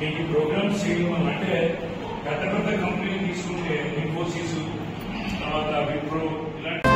ఈ ప్రోగ్రామ్స్ చేయడం వల్ల అంటే పెద్ద పెద్ద కంపెనీలు తీసుకుంటే ఇన్ఫోసిస్ తర్వాత విప్రో ఇలాంటి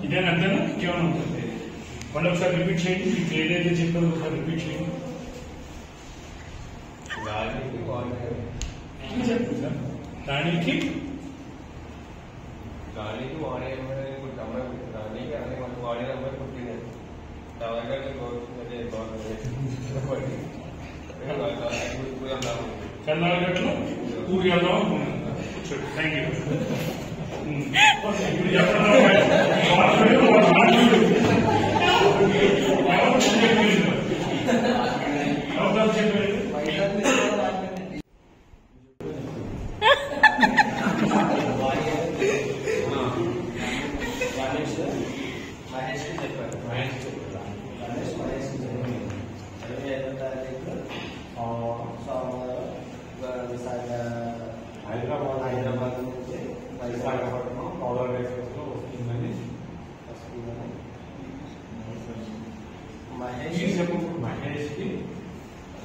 ఇదేనంతేనా ఇంకేమైనా ఉంటుంది మళ్ళీ ఒకసారి రిపీట్ చేయండి మీకు ఏదైతే చెప్పారో ఒకసారి రిపీట్ చేయండి చెప్పండి సార్ దానికి వాడే వాడే అమ్మాయి పుట్టింది కర్ణాటకలో ఊరి వెళ్దాం అనుకున్నాను కూర్చోండి థ్యాంక్ యూ ఇప్పుడు హైదరాబాద్ నుంచి విశాఖపట్నం పవర్ ఎక్స్ప్రెస్లో వస్తుందని మహేష్ మహేష్కి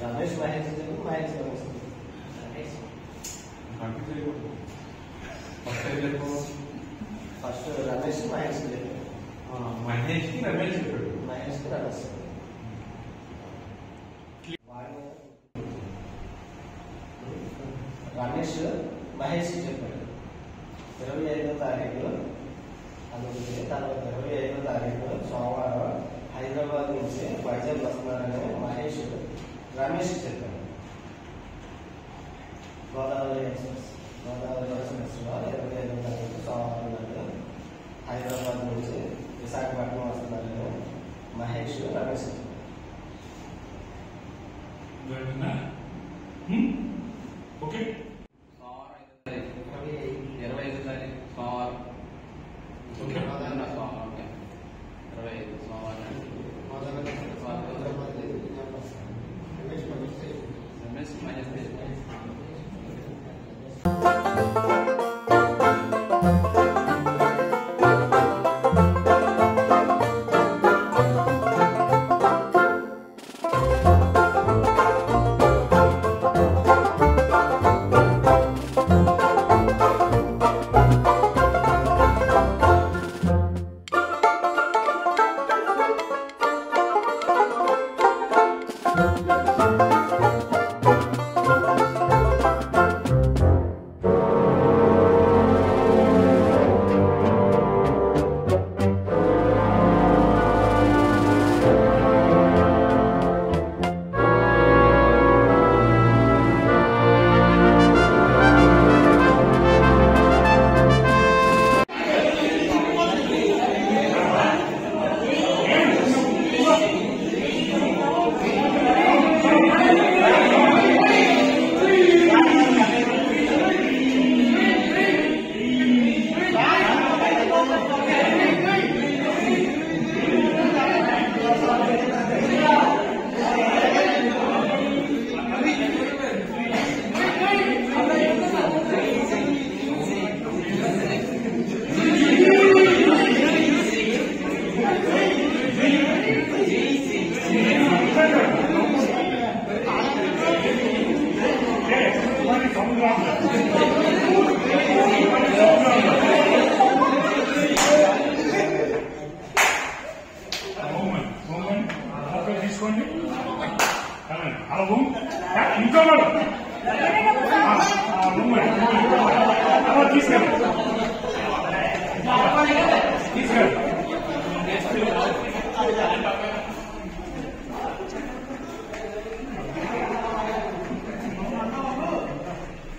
రమేష్ ఫస్ట్ రమేష్ మహేష్ మహేష్కి రమేష్ చెప్పాడు మహేష్కి రమేష్ రమేష్ మహేష్ చెప్పాడు 25వ తారీఖు అందుకే తర్వాత 25వ తారీఖు సోమవారం హైదరాబాద్ నుంచి వైజాగ్ వస్తున్నారని మహేష్ రమేష్ చెప్పాడు. గోదావరి ఎక్స్ప్రెస్ 25వ తారీఖు సోమవారం నాడు హైదరాబాద్ నుంచి విశాఖపట్నం వస్తున్నారని మహేష్ రమేష్ ఓకే 25వ తారీఖు సోమవారం రమేష్ మహేష్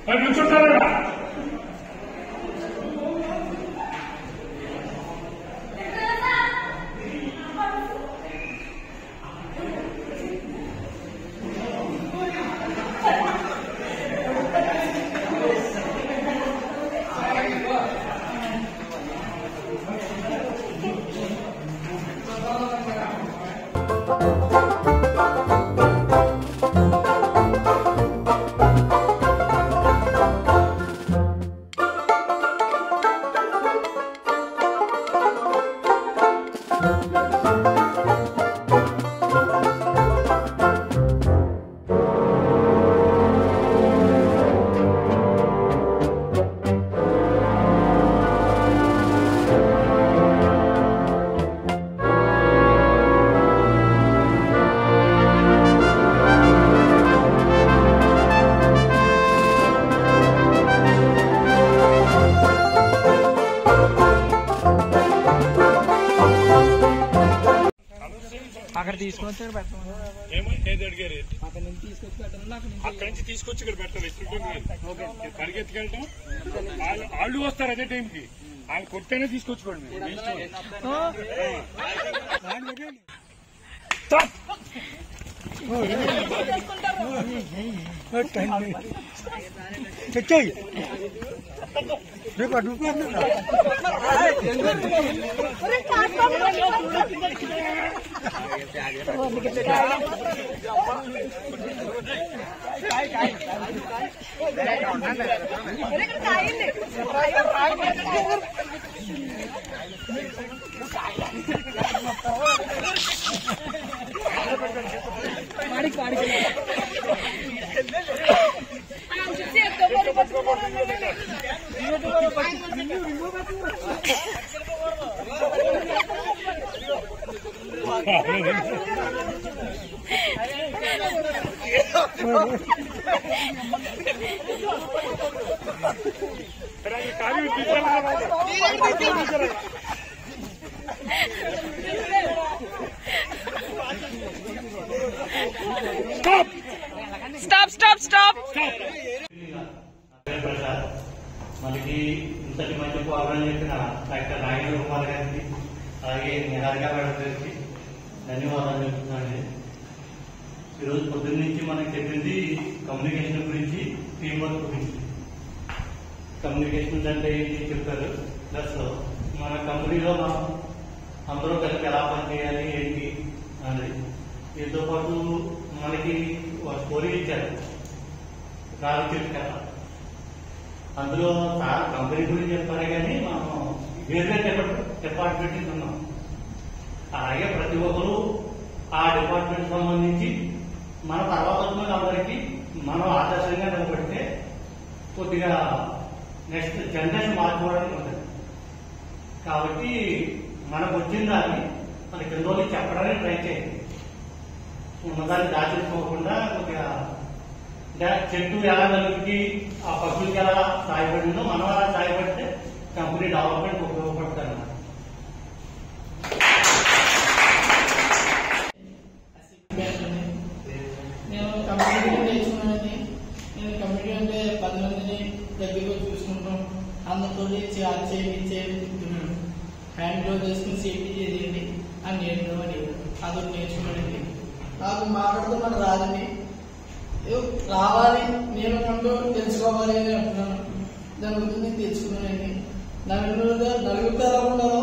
మరి కూర్చుంటారా? అక్కడ తీసుకొని వచ్చి ఏది అడిగారు? అక్కడ నుంచి తీసుకొచ్చి పెట్టాలి. అక్కడి నుంచి తీసుకొచ్చి ఇక్కడ పెట్టాలి. పరిగెత్తుకెళ్ళటం వాళ్ళు వస్తారు అదే టైంకి. వాళ్ళు కొట్టైనా తీసుకొచ్చుకోండి. తెచ్చాయి రేపు అడుగుతున్నా Stop, stop, stop. మనకి ఇంతటి మంచి ప్రోగ్రాం చెప్పిన డాక్టర్ నాగేంద్ర కుమార్ గారికి అలాగే నిహారిక మేడం గారికి ధన్యవాదాలు చెప్తున్నానండి. ఈరోజు పొద్దున్న నుంచి మనకి చెప్పింది కమ్యూనికేషన్ గురించి, టీం వర్క్ గురించి. కమ్యూనికేషన్ అంటే ఏంటి చెప్పారు. ప్లస్ మన కంపెనీలో మనం అందరూ కలిసి ఎలా పనిచేయాలి ఏంటి అనేది. దీంతో పాటు మనకి స్టోరీ ఇచ్చారు ప్రాజెక్ట్ కదా. అందులో కంపెనీ గురించి చెప్పారు కానీ మనం వేరే డిపార్ట్మెంట్ ఉన్నాం. అలాగే ప్రతి ఒక్కరు ఆ డిపార్ట్మెంట్ సంబంధించి మన తర్వాత అందరికీ మనం ఆదర్శంగా నిలబడితే కొద్దిగా నెక్స్ట్ జనరేషన్ మార్చుకోవడానికి ఉంటుంది. కాబట్టి మనకు వచ్చిన దాన్ని మన కింద రోజులు చెప్పడానికి ట్రై చేయండి. ఉన్నదాన్ని దాచుకోకుండా కొద్దిగా చెట్టు ఎలా నలుగురికి ఆ పక్షులకి ఎలా సాయపడిందో మనం అలా సాయపడితే కంపెనీ డెవలప్మెంట్ ఉపయోగపడతారు. నేను కమ్యూనిటీ నేర్చుకున్నానని, నేను కమ్యూనిటీ అంటే 10 మందిని దగ్గరగా చూసుకుంటాం, అందరితో చేయించుకున్నాను. హ్యాండ్ గ్లోవ్ చేసుకుని సేఫ్టీ చేసేయండి అని నేర్చుకోమని అదొకటి నేర్చుకున్నానండి. నాకు మాట్లాడుతూ మన రాదండి, రావాలి, నేను ముందు తెలుసుకోవాలి అని అంటున్నాను. దాని గురించి నేను తెలుసుకున్నానండి. నలుగురితో ఎలా ఉండాలో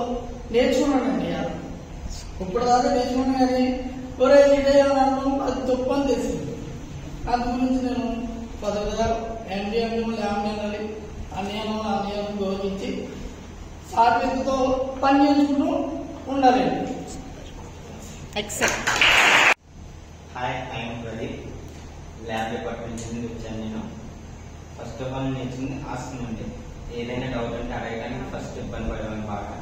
నేర్చుకున్నానండి. ఇప్పుడు దాకా నేర్చుకున్నాను కానీ ఒరే ఇదేమన్నాను అది తప్పు అని తెలిసింది. అందు గురించి నేను పదవిగా ఎండి లేమనాలి అన్యాయం గౌరవించి సాత్వికతో పని చేసుకుంటూ ఉండాలండి. Hi, I'm Pradeep. Lab department నుంచి వచ్చాను నేను. ఫస్ట్ ఆఫ్ ఆల్ నేర్చుకుని ఆస్తుందండి. ఏదైనా డౌట్ అంటే అడగడానికి ఫస్ట్ ఇబ్బంది పడేవాడిని బాగా.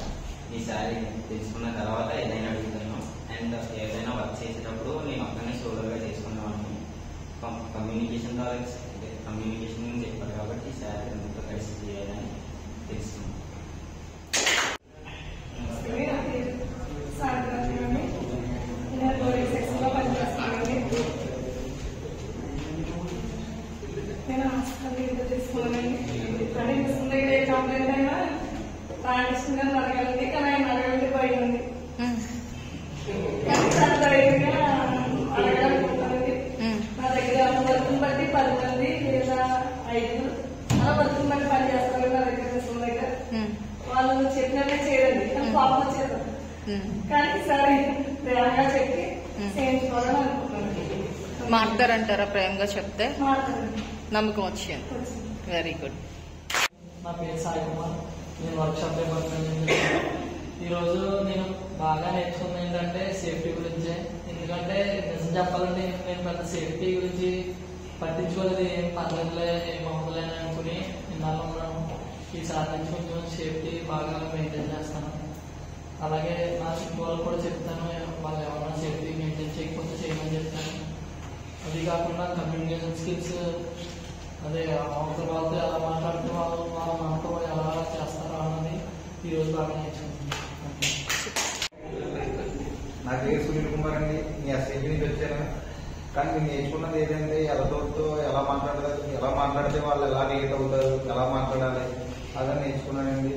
ఈసారి తెలుసుకున్న తర్వాత ఏదైనా అడుగుతాను. అండ్ ఏదైనా వర్క్ చేసేటప్పుడు నేను ఒక్కనే సోలోగా చేసుకునేవాడిని. కమ్యూనికేషన్ ద్వారా కమ్యూనికేషన్ చెప్పారు కాబట్టి సార్ అందరితో కలిసి చేయాలని తెలుస్తుంది. నేను హాస్పిటల్ తీసుకోవాలండి. కానీ ఇస్తుంది ఏ కంప్లైంట్ అయినా రాణిస్తుంది గారిని అడగాలండి. కానీ ఆయన అడగండి భయం ఉంది. కానీ చాలా ధైర్యంగా అడగాలనుకుంటానండి. నా దగ్గర వర్క్ని బట్టి 10 మంది లేదా 5 అలా వర్క్ని బట్టి పని చేస్తారు. నా దగ్గర తీసుకున్న దగ్గర వాళ్ళు చెప్పినట్టే చేయరండి. కానీ పాపం వచ్చేది. కానీ సరే ప్రేమగా చెప్పి చేయించుకోవాలని అనుకుంటున్నాను. మారుతారంటారా? ప్రేమగా చెప్తే మాట్లాడండి. నమ్మకం వచ్చింది. Very good. నా పేరు సాయి కుమార్. నేను వర్క్షాప్ డిపార్ట్మెంట్. ఈరోజు నేను బాగా నేర్చుకుంది ఏంటంటే సేఫ్టీ గురించే. ఎందుకంటే నిజం చెప్పాలంటే నేను పెద్ద సేఫ్టీ గురించి పట్టించుకోలేదు. ఏం పర్లేదులే ఏం అవ్వదులే అని అనుకుని ఇన్నాళ్ళు ఉన్నాను. ఈసారి నుంచి కొంచెం సేఫ్టీ బాగా మెయింటైన్ చేస్తాను. అలాగే నా చుట్టూ వాళ్ళకి కూడా చెప్తాను, వాళ్ళు ఏమన్నా సేఫ్టీ మెయింటైన్ చేయకపోతే చేయమని చెప్తాను. అది కాకుండా కమ్యూనికేషన్ స్కిల్స్, అదే అవతల వాళ్ళతో ఎలా మాట్లాడితే వాళ్ళు మనతో ఎలా చేస్తారో అన్నది ఈరోజు బాగా నేర్చుకుంటున్నాను. నా పేరు సునీల్ కుమార్ అండి. నేను ఎస్ఐబి నుంచి వచ్చాను. కానీ నేను నేర్చుకున్నది ఏంటంటే ఎవరితో ఎలా మాట్లాడితే వాళ్ళు ఎలా రిలేట్ అవుతారు, ఎలా మాట్లాడాలి అదే నేర్చుకున్నానండి.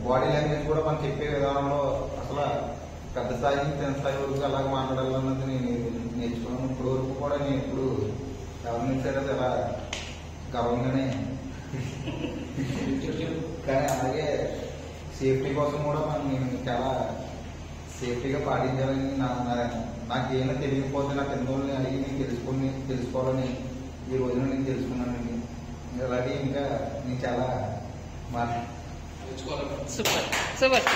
బాడీ లాంగ్వేజ్ కూడా మనం చెప్పే విధానంలో అసలు పెద్ద స్థాయి నుంచి చిన్న స్థాయి వరకు ఎలాగ మాట్లాడాలన్నది నేను నేర్చుకున్నాను. ఇప్పుడు వరకు కూడా నేను ఇప్పుడు ఎవరిని సరే చాలా గర్వంగానే. కానీ అలాగే సేఫ్టీ కోసం కూడా నేను చాలా సేఫ్టీగా పాటించాలని నాకేమైనా తెలియకపోతే నా కిందోళ్ళని అడిగి నేను తెలుసుకోవాలని ఈ రోజున నేను తెలుసుకున్నానండి. అలాగే ఇంకా నేను చాలా సూపర్ సూపర్.